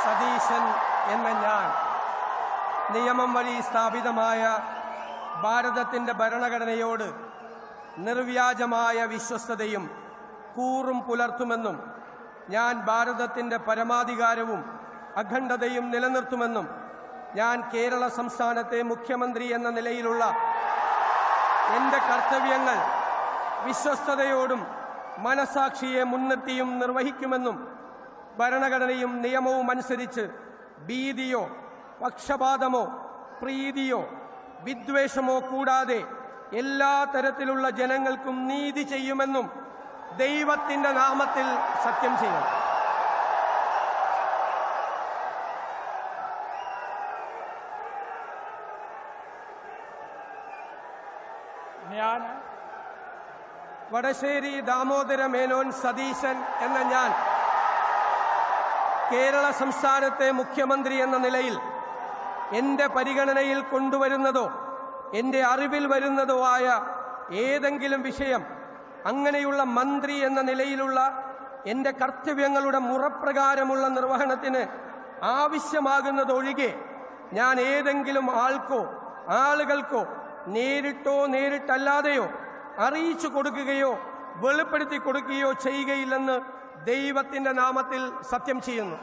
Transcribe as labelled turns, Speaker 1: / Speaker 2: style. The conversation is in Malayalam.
Speaker 1: സതീശൻ എന്ന ഞാൻ നിയമം വഴി സ്ഥാപിതമായ ഭാരതത്തിൻ്റെ ഭരണഘടനയോട് നിർവ്യാജമായ വിശ്വസ്തതയും കൂറും പുലർത്തുമെന്നും ഞാൻ ഭാരതത്തിൻ്റെ പരമാധികാരവും അഖണ്ഡതയും നിലനിർത്തുമെന്നും ഞാൻ കേരള സംസ്ഥാനത്തെ മുഖ്യമന്ത്രി എന്ന നിലയിലുള്ള എൻ്റെ കർത്തവ്യങ്ങൾ വിശ്വസ്തയോടും മനസാക്ഷിയെ മുൻനിർത്തിയും നിർവഹിക്കുമെന്നും ഭരണഘടനയും നിയമവും അനുസരിച്ച് ഭീതിയോ പക്ഷപാതമോ പ്രീതിയോ വിദ്വേഷമോ കൂടാതെ എല്ലാ തരത്തിലുള്ള ജനങ്ങൾക്കും നീതി ചെയ്യുമെന്നും ദൈവത്തിൻ്റെ നാമത്തിൽ സത്യം ചെയ്യും.
Speaker 2: ഞാൻ
Speaker 1: വടശ്ശേരി ദാമോദര മേനോൻ സതീശൻ എന്ന ഞാൻ കേരള സംസ്ഥാനത്തെ മുഖ്യമന്ത്രി എന്ന നിലയിൽ എൻ്റെ പരിഗണനയിൽ കൊണ്ടുവരുന്നതോ എൻ്റെ അറിവിൽ വരുന്നതോ ആയ ഏതെങ്കിലും വിഷയം അങ്ങനെയുള്ള മന്ത്രി എന്ന നിലയിലുള്ള എൻ്റെ കർത്തവ്യങ്ങളുടെ മുറപ്രകാരമുള്ള നിർവഹണത്തിന് ആവശ്യമാകുന്നതൊഴികെ ഞാൻ ഏതെങ്കിലും ആൾക്കോ ആളുകൾക്കോ നേരിട്ടോ നേരിട്ടല്ലാതെയോ അറിയിച്ചു കൊടുക്കുകയോ വെളിപ്പെടുത്തി കൊടുക്കുകയോ ചെയ്യുകയില്ലെന്ന് ദൈവത്തിൻ്റെ നാമത്തിൽ സത്യം ചെയ്യുന്നു.